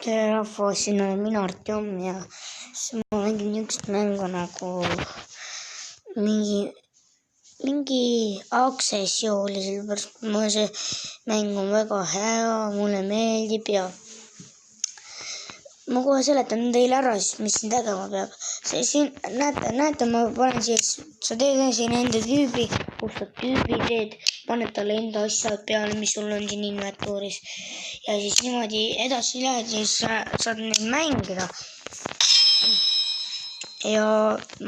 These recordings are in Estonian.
tere rahvas, siin olen mina Artjom ja siis ma mängin niisugust mängu nagu mingi Access oli, sellepärast mulle see mäng on väga hea, mulle meeldib ja ma kohe seletan teile ära siis, mis siin tegema peab. Siin näete, ma panen siis, sa teed siin enda tüübi, kustad tüübi, paned talle enda asjad peale, mis sul on siin inventuuris. Ja siis niimoodi edasi lähed, siis saad neid mängida. Ja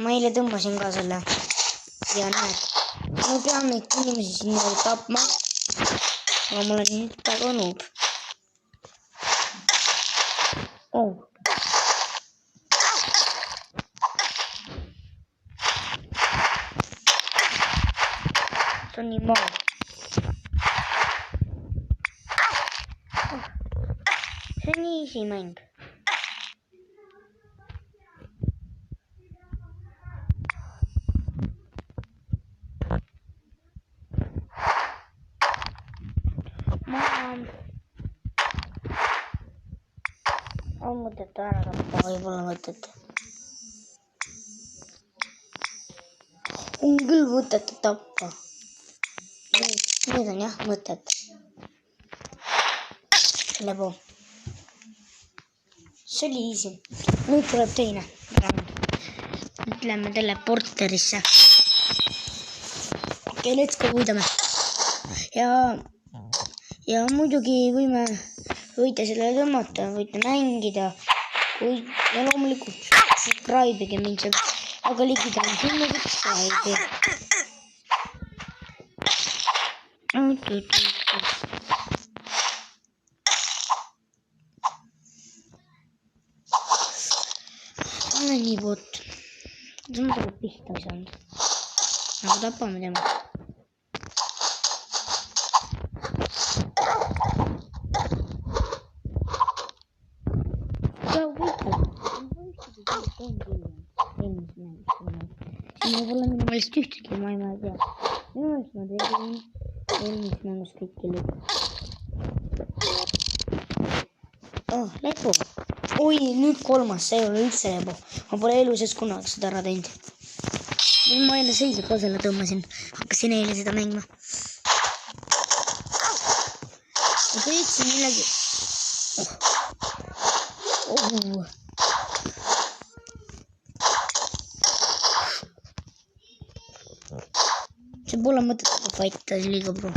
ma eile tõmbasin ka selle. Ja näed, ma pean neid inimesi siin tapma. Aga mul on nüüd väga noob. Oh. See on nii maa. See on nii easy mäng. On mõtet ära tappa, võib-olla mõtet. On küll mõtet tappa. Nüüd on jah mõtet. Lebo. See oli easy. Nüüd tuleb teine. Nüüd lähme teleporterisse. Okei, let's go, võidame. Ja muidugi võite selle tõmmata, võite mängida. Ja loomulikult subscribe'ige mind saab. Aga ligidal on 10 subscribe'i. Ole nii bot. See on praegu pihta ei saanud. Aga tapame tema. Siin võib-olla minu meelest ühtegi, ma ei tea. Minu meelest ma tegin eelmist mängust kõiki lõpu. Oh, lepu. Oi, nüüd kolmas, see ei ole üldse lepu. Ma pole elu sees kunagi seda ära teinud. Ma eile seisab ka selle tõmbasin. Hakkasin eile seda mängima. Ma kõitsin millegi. Oh. See pole mõtet fighta, see liiga pro.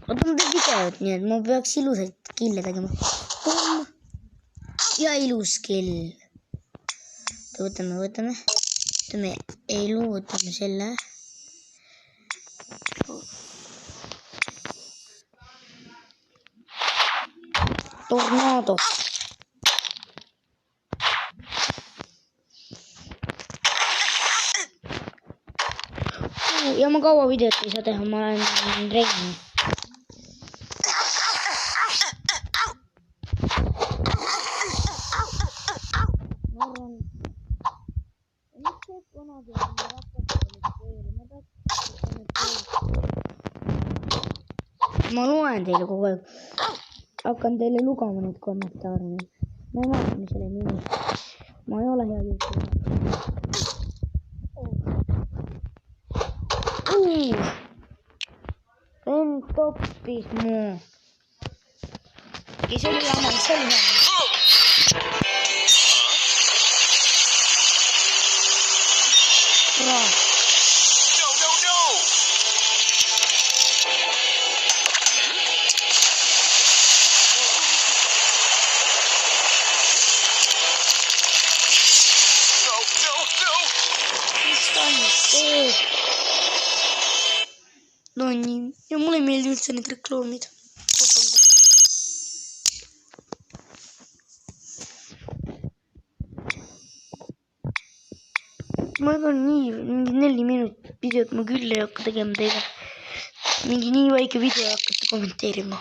Oota, ma teen videot, nii et ma peaks ilusaid kille tegema. Ja ilus kill. Võtame elu, võtame selle. Tornado. Ja ma kaua videot ei saa teha, ma olen regni. Ma loen teile kogu aeg. Hakkan teile lugama neid kommentaare. Ma ei vaata, mis selle nimi. Ma ei ole hea YouTuber. Vend toppis mu. Ja see oli jama, see oli jama. Bra. No nii, ja mulle ei meeldi üldse need reklaamid. Ma ega mingi 4 minutit videot ma küll ei hakka tegema teile. Mingi nii väike video hakkate kommenteerima.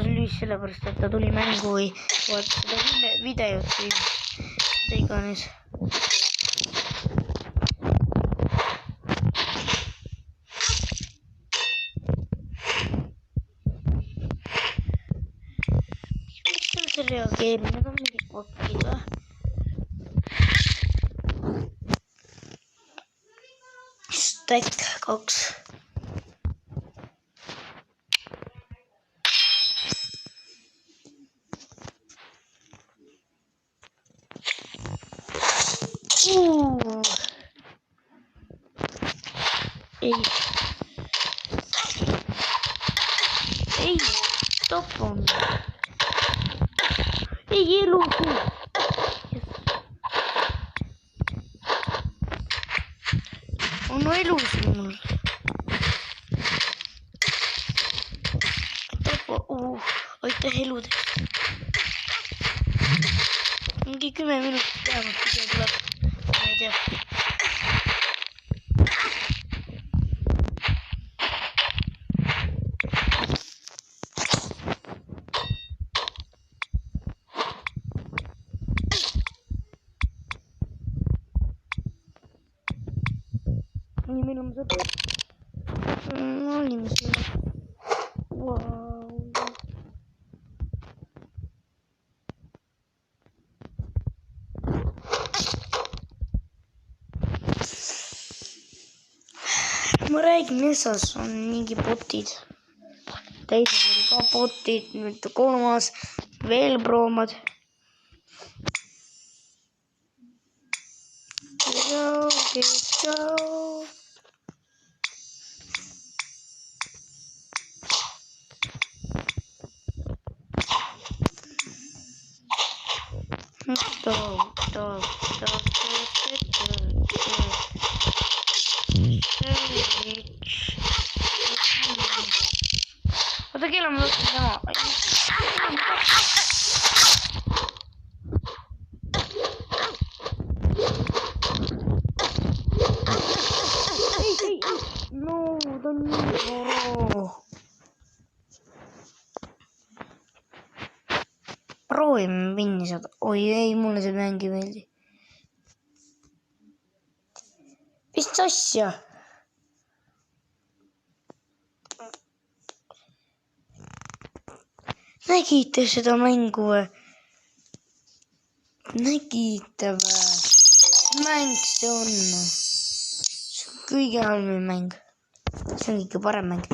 See lüüs sellepärast, et ta tuli mängu või vaata seda videot või mida iganes. keeruline, need on mingid botid või? Stack 2. Ei, stopp on. Ei elus. On elus mul. Aitäh eludest. Mingi 10 minutit vähemalt video tuleb. Ma ei tea. Nii, meil on sõber. Olime siin. Vau. Ma räägin, metsas on mingi botid. Teised oli ka botid, nüüd 3. veel proomad. Go. Oota, kellel ma võtsin sama? Ei. No, ta on nii varo. Proovime pinni saada. Oi ei, mulle see mäng ei meeldi. Mis asja? Nägite seda mängu või? Nägite või? Mäng see on. See on kõige halvem mäng. See on kõige parem mäng.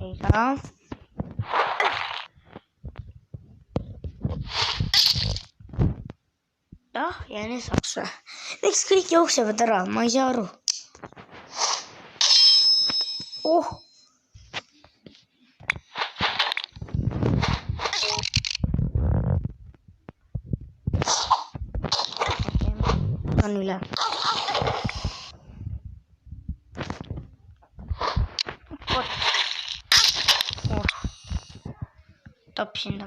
Ei saa. Ja nii saaks või? Miks kõik jooksevad ära? Ma ei saa aru. Oh! On üle. Tapsin ta.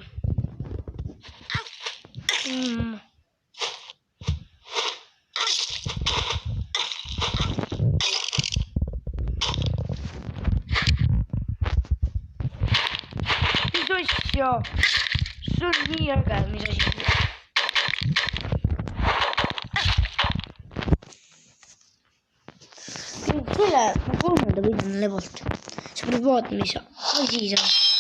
Mis asja? See on nii äge, mis asi. Selle ma 3. võidan levalt. Sa pead vaatama, mis asi see on.